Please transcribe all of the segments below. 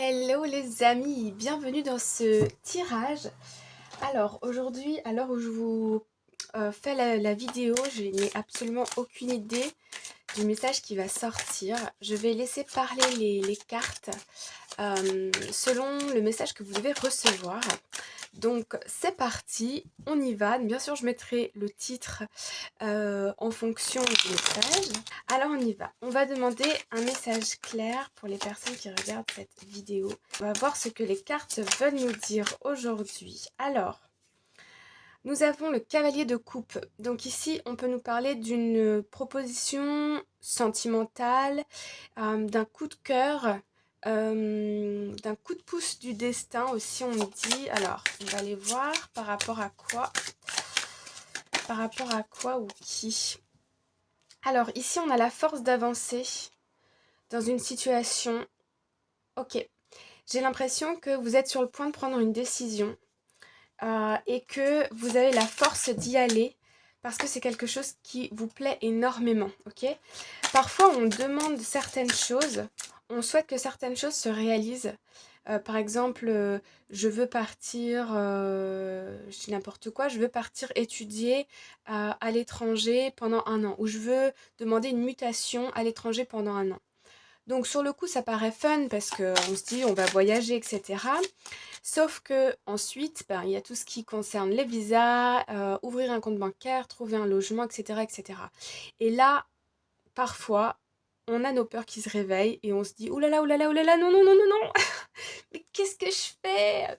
Hello les amis, bienvenue dans ce tirage. Alors aujourd'hui, à l'heure où je vous fais la vidéo, je n'ai absolument aucune idée du message qui va sortir. Je vais laisser parler les cartes selon le message que vous devez recevoir. Donc c'est parti, on y va. Bien sûr, je mettrai le titre en fonction du message. Alors on y va. On va demander un message clair pour les personnes qui regardent cette vidéo. On va voir ce que les cartes veulent nous dire aujourd'hui. Alors, nous avons le cavalier de coupe. Donc ici, on peut nous parler d'une proposition sentimentale, d'un coup de cœur, d'un coup de pouce du destin aussi, on me dit. Alors, on va aller voir par rapport à quoi. Par rapport à quoi ou qui. Alors, ici, on a la force d'avancer dans une situation. Ok, j'ai l'impression que vous êtes sur le point de prendre une décision et que vous avez la force d'y aller parce que c'est quelque chose qui vous plaît énormément, ok? Parfois, on demande certaines choses, on souhaite que certaines choses se réalisent. Par exemple, je veux partir, je dis n'importe quoi, je veux partir étudier à l'étranger pendant 1 an, ou je veux demander une mutation à l'étranger pendant 1 an. Donc sur le coup, ça paraît fun parce qu'on se dit on va voyager, etc. Sauf que ensuite, il y a tout ce qui concerne les visas, ouvrir un compte bancaire, trouver un logement, etc., etc. Et là, parfois, on a nos peurs qui se réveillent et on se dit oulala, oulala, oulala, non, non, non, non, non, mais qu'est-ce que je fais?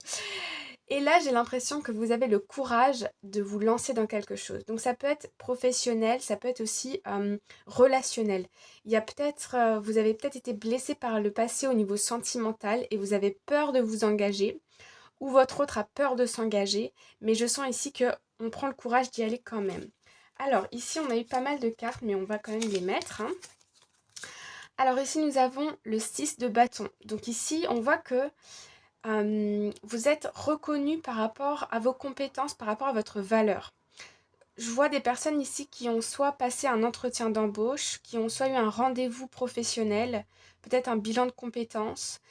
Et là, j'ai l'impression que vous avez le courage de vous lancer dans quelque chose. Donc ça peut être professionnel, ça peut être aussi relationnel. Il y a peut-être, vous avez peut-être été blessé par le passé au niveau sentimental et vous avez peur de vous engager, ou votre autre a peur de s'engager, mais je sens ici que on prend le courage d'y aller quand même. Alors ici, on a eu pas mal de cartes, mais on va quand même les mettre. Alors ici, nous avons le 6 de bâton. Donc ici, on voit que vous êtes reconnu par rapport à vos compétences, par rapport à votre valeur. Je vois des personnes ici qui ont soit passé un entretien d'embauche, qui ont soit eu un rendez-vous professionnel, peut-être un bilan de compétences.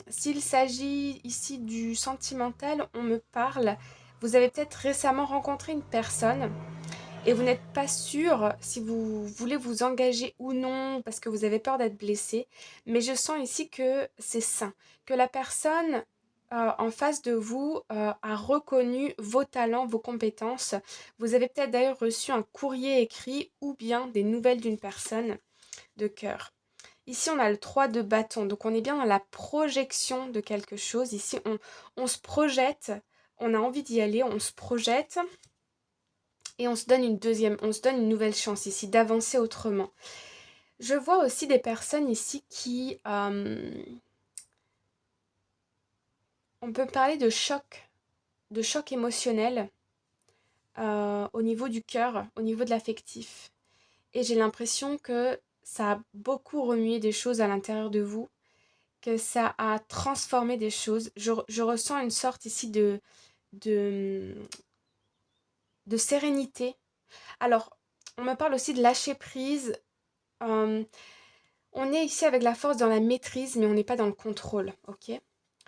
S'il s'agit ici du sentimental, on me parle, vous avez peut-être récemment rencontré une personne et vous n'êtes pas sûr si vous voulez vous engager ou non parce que vous avez peur d'être blessé. Mais je sens ici que c'est sain, que la personne en face de vous a reconnu vos talents, vos compétences. Vous avez peut-être d'ailleurs reçu un courrier écrit ou bien des nouvelles d'une personne de cœur. Ici, on a le 3 de bâton, donc on est bien dans la projection de quelque chose. Ici, on se projette, on a envie d'y aller, on se projette. Et on se donne une nouvelle chance ici d'avancer autrement. Je vois aussi des personnes ici qui... on peut parler de choc émotionnel au niveau du cœur, au niveau de l'affectif. Et j'ai l'impression que ça a beaucoup remué des choses à l'intérieur de vous, que ça a transformé des choses. Je ressens une sorte ici de, de sérénité. Alors, on me parle aussi de lâcher prise. Euh, On est ici avec la force dans la maîtrise, mais on n'est pas dans le contrôle, ok?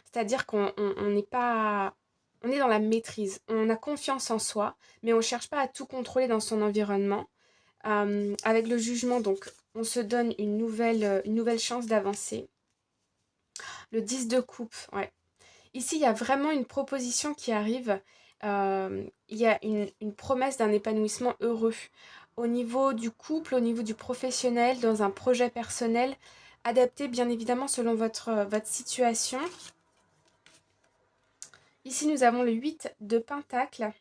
C'est-à-dire qu'on n'est pas... On est dans la maîtrise. On a confiance en soi, mais on ne cherche pas à tout contrôler dans son environnement. Avec le jugement, donc, on se donne une nouvelle chance d'avancer. Le 10 de coupe, ouais. Ici, il y a vraiment une proposition qui arrive. Il y a une promesse d'un épanouissement heureux. Au niveau du couple, au niveau du professionnel, dans un projet personnel, adapté bien évidemment selon votre situation. Ici, nous avons le 8 de Pentacle.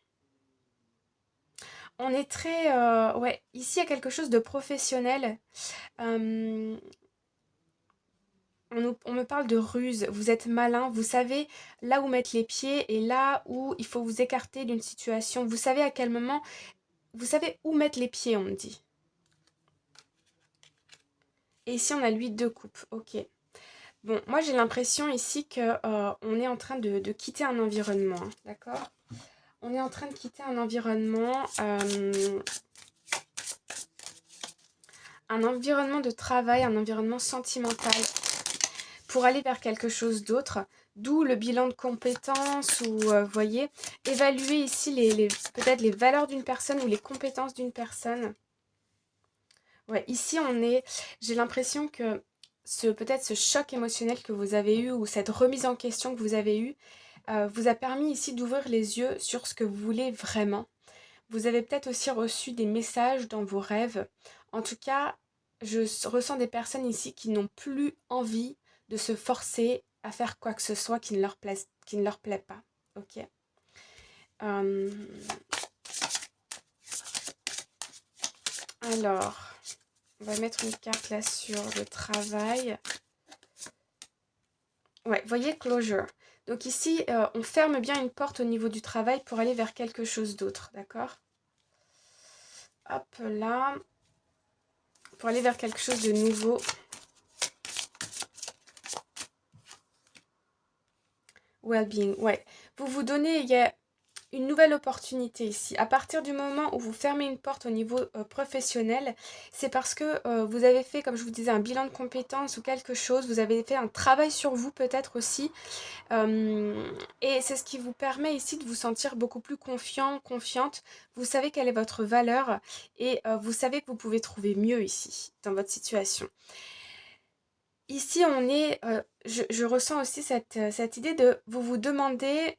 On est très... ouais, ici, il y a quelque chose de professionnel. On me parle de ruse, vous êtes malin, vous savez là où mettre les pieds et là où il faut vous écarter d'une situation. Vous savez à quel moment, vous savez où mettre les pieds, on me dit. Et ici, on a l'huile de coupe, ok. Bon, moi j'ai l'impression ici que on est en train de quitter un environnement, hein, d'accord? On est en train de quitter un environnement de travail, un environnement sentimental, pour aller vers quelque chose d'autre. D'où le bilan de compétences ou, voyez, évaluer ici peut-être les valeurs d'une personne ou les compétences d'une personne. Ouais, ici j'ai l'impression que peut-être ce choc émotionnel que vous avez eu ou cette remise en question que vous avez eue vous a permis ici d'ouvrir les yeux sur ce que vous voulez vraiment. Vous avez peut-être aussi reçu des messages dans vos rêves. En tout cas, ressens des personnes ici qui n'ont plus envie de se forcer à faire quoi que ce soit qui ne leur plaît pas. Ok. Euh, alors, on va mettre une carte là sur le travail. Ouais, voyez closure. Donc ici, on ferme bien une porte au niveau du travail pour aller vers quelque chose d'autre, d'accord? Hop là. Pour aller vers quelque chose de nouveau. Well-being, ouais. Vous vous donnez, il y a une nouvelle opportunité ici. À partir du moment où vous fermez une porte au niveau professionnel, c'est parce que vous avez fait, comme je vous disais, un bilan de compétences ou quelque chose. Vous avez fait un travail sur vous peut-être aussi. Et c'est ce qui vous permet ici de vous sentir beaucoup plus confiant, confiante. Vous savez quelle est votre valeur et vous savez que vous pouvez trouver mieux ici, dans votre situation. Ici, je ressens aussi cette idée de vous demander,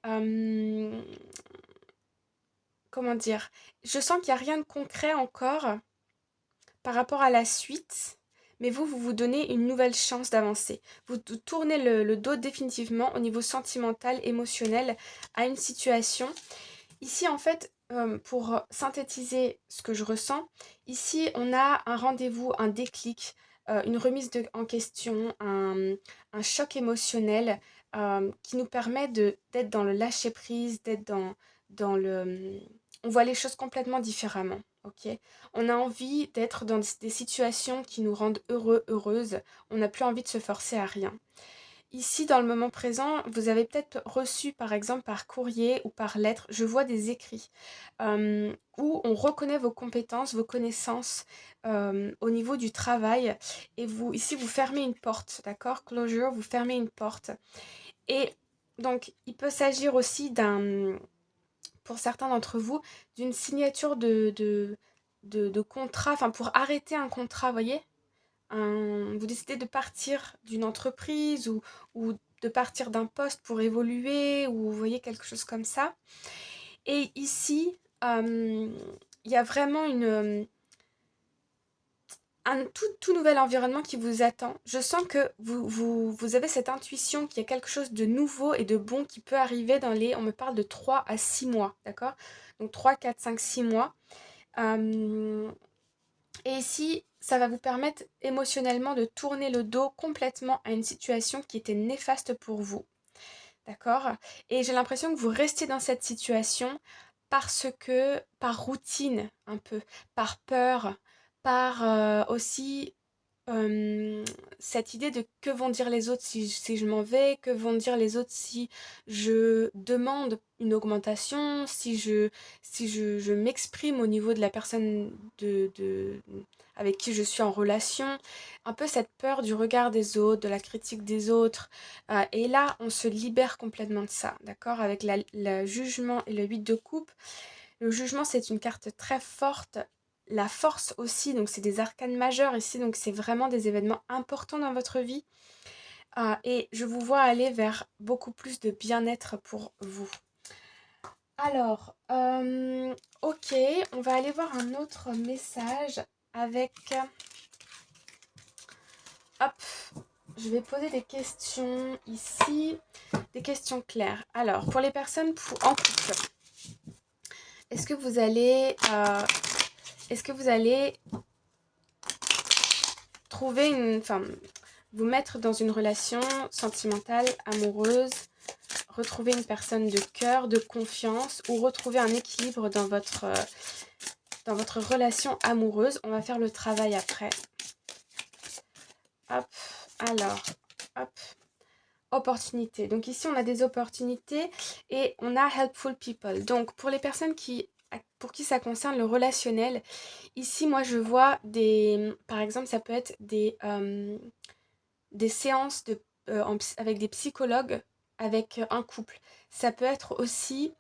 comment dire, je sens qu'il n'y a rien de concret encore par rapport à la suite, mais vous donnez une nouvelle chance d'avancer. Vous tournez le dos définitivement au niveau sentimental, émotionnel à une situation. Ici, en fait, pour synthétiser ce que je ressens, ici, on a un rendez-vous, un déclic, une remise en question, un choc émotionnel qui nous permet d'être dans le lâcher-prise, d'être dans le... On voit les choses complètement différemment, ok? On a envie d'être dans des situations qui nous rendent heureux, heureuses. On n'a plus envie de se forcer à rien. Ici, dans le moment présent, vous avez peut-être reçu, par exemple, par courrier ou par lettre, je vois des écrits où on reconnaît vos compétences, vos connaissances au niveau du travail. Et ici, vous fermez une porte, d'accord? Closure, vous fermez une porte. Et donc, il peut s'agir aussi pour certains d'entre vous, d'une signature de contrat, enfin, pour arrêter un contrat, vous voyez? Vous décidez de partir d'une entreprise ou de partir d'un poste pour évoluer ou vous voyez quelque chose comme ça. Et ici, il y a vraiment un tout nouvel environnement qui vous attend. Je sens que vous avez cette intuition qu'il y a quelque chose de nouveau et de bon qui peut arriver on me parle de 3 à 6 mois, d'accord? Donc 3, 4, 5, 6 mois. Et ici, ça va vous permettre émotionnellement de tourner le dos complètement à une situation qui était néfaste pour vous. D'accord? Et j'ai l'impression que vous restez dans cette situation parce que, par routine un peu, par peur, par aussi cette idée de que vont dire les autres si je m'en vais, que vont dire les autres si je demande une augmentation, si je m'exprime au niveau de la personne avec qui je suis en relation. Un peu cette peur du regard des autres, de la critique des autres. Et là, on se libère complètement de ça, d'accord? Avec le jugement et le 8 de coupe. Le jugement, c'est une carte très forte. La force aussi, donc c'est des arcanes majeurs ici, donc c'est vraiment des événements importants dans votre vie. Et je vous vois aller vers beaucoup plus de bien-être pour vous. Alors, ok, on va aller voir un autre message avec... Hop, je vais poser des questions ici, des questions claires. Alors, pour les personnes en couple, est-ce que vous allez trouver vous mettre dans une relation sentimentale, amoureuse, retrouver une personne de cœur, de confiance ou retrouver un équilibre dans votre relation amoureuse? On va faire le travail après. Hop, alors, hop. Opportunités. Donc ici, on a des opportunités et on a helpful people. Donc pour les personnes pour qui ça concerne le relationnel, ici, moi, je vois par exemple, ça peut être des séances avec des psychologues, avec un couple. Ça peut être aussi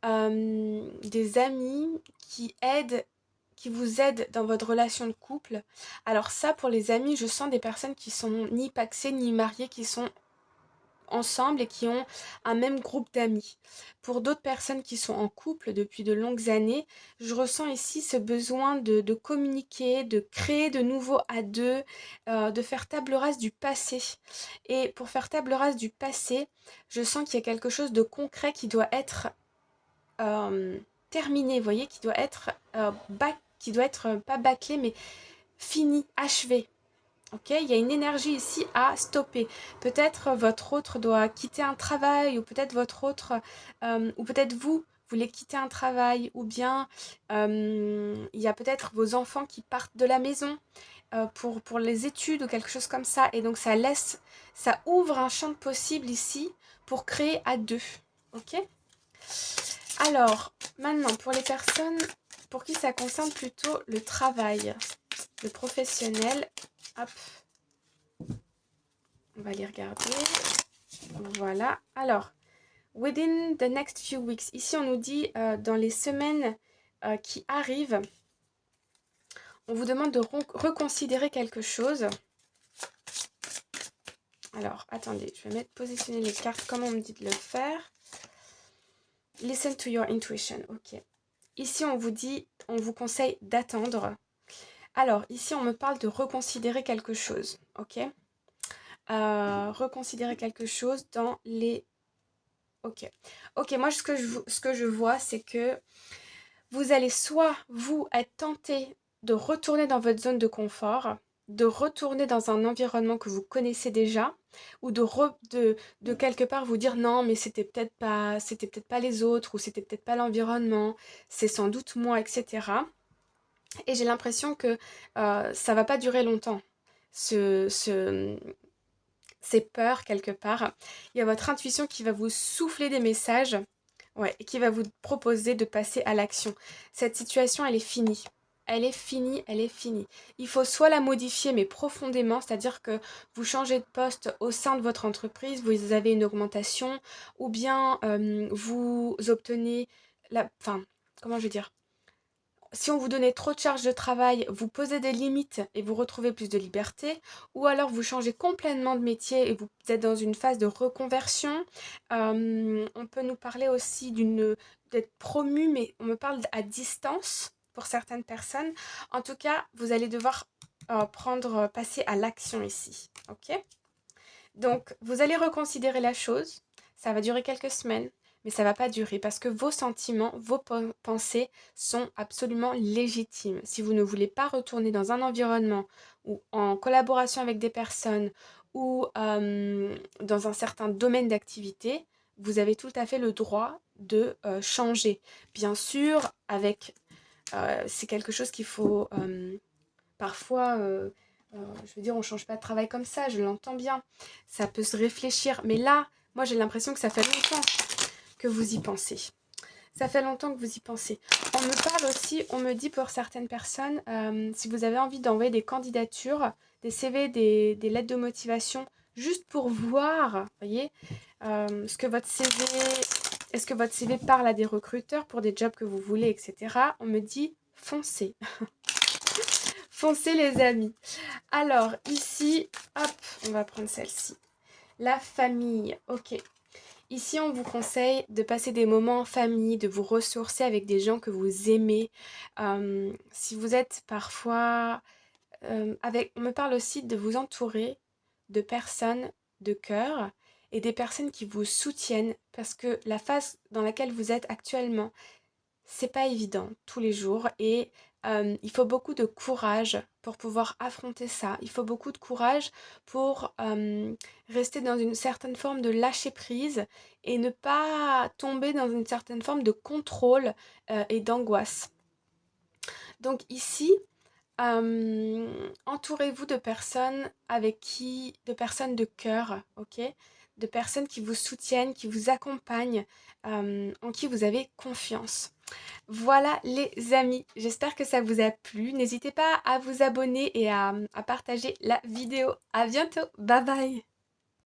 des amis qui vous aident dans votre relation de couple. Alors ça, pour les amis, je sens des personnes qui sont ni paxées ni mariées, qui sont ensemble et qui ont un même groupe d'amis. Pour d'autres personnes qui sont en couple depuis de longues années, je ressens ici ce besoin de communiquer, de créer de nouveau à deux, de faire table rase du passé. Et pour faire table rase du passé, je sens qu'il y a quelque chose de concret qui doit être terminé, vous voyez, qui doit être pas bâclé, mais fini, achevé. Ok, il y a une énergie ici à stopper. Peut-être votre autre doit quitter un travail, ou peut-être votre autre, ou peut-être vous voulez quitter un travail, ou bien il y a peut-être vos enfants qui partent de la maison pour les études ou quelque chose comme ça. Et donc ça ouvre un champ de possible ici pour créer à deux. Ok? Alors, maintenant, pour les personnes pour qui ça concerne plutôt le travail, le professionnel, hop, on va les regarder. Voilà. Alors, within the next few weeks, ici on nous dit dans les semaines qui arrivent, on vous demande de reconsidérer quelque chose. Alors, attendez, je vais positionner les cartes comme on me dit de le faire. Listen to your intuition, ok. Ici, on vous conseille d'attendre. Alors, ici, on me parle de reconsidérer quelque chose, ok. Reconsidérer quelque chose dans les... Ok. Ok, moi, ce que je vois, c'est que vous allez soit, vous, être tenté de retourner dans votre zone de confort, de retourner dans un environnement que vous connaissez déjà, ou de quelque part vous dire non, mais c'était peut-être pas les autres, ou c'était peut-être pas l'environnement, c'est sans doute moi, etc. Et j'ai l'impression que ça va pas durer longtemps, ces peurs quelque part. Il y a votre intuition qui va vous souffler des messages, ouais, et qui va vous proposer de passer à l'action. Cette situation, elle est finie. Elle est finie, elle est finie. Il faut soit la modifier, mais profondément, c'est-à-dire que vous changez de poste au sein de votre entreprise, vous avez une augmentation, ou bien vous obtenez enfin, comment je veux dire? Si on vous donnait trop de charges de travail, vous posez des limites et vous retrouvez plus de liberté, ou alors vous changez complètement de métier et vous êtes dans une phase de reconversion. On peut nous parler aussi d'être promu, mais on me parle à distance pour certaines personnes. En tout cas, vous allez devoir passer à l'action ici. Ok? Donc, vous allez reconsidérer la chose. Ça va durer quelques semaines, mais ça va pas durer parce que vos sentiments, vos pensées sont absolument légitimes. Si vous ne voulez pas retourner dans un environnement ou en collaboration avec des personnes ou dans un certain domaine d'activité, vous avez tout à fait le droit de changer. Bien sûr, c'est quelque chose qu'il faut parfois... je veux dire, on ne change pas de travail comme ça, je l'entends bien. Ça peut se réfléchir. Mais là, moi, j'ai l'impression que ça fait longtemps que vous y pensez. Ça fait longtemps que vous y pensez. On me parle aussi, on me dit pour certaines personnes, si vous avez envie d'envoyer des candidatures, des CV, des lettres de motivation, juste pour voir, voyez, est-ce que votre CV parle à des recruteurs pour des jobs que vous voulez, etc. On me dit, foncez. Foncez les amis. Alors ici, hop, on va prendre celle-ci. La famille, ok. Ici, on vous conseille de passer des moments en famille, de vous ressourcer avec des gens que vous aimez. Si vous êtes parfois... on me parle aussi de vous entourer de personnes de cœur et des personnes qui vous soutiennent parce que la phase dans laquelle vous êtes actuellement, c'est pas évident tous les jours et il faut beaucoup de courage pour pouvoir affronter ça. Il faut beaucoup de courage pour rester dans une certaine forme de lâcher prise et ne pas tomber dans une certaine forme de contrôle et d'angoisse. Donc ici, entourez-vous de personnes de personnes de cœur, ok? De personnes qui vous soutiennent, qui vous accompagnent, en qui vous avez confiance. Voilà les amis, j'espère que ça vous a plu. N'hésitez pas à vous abonner et à partager la vidéo. À bientôt, bye bye!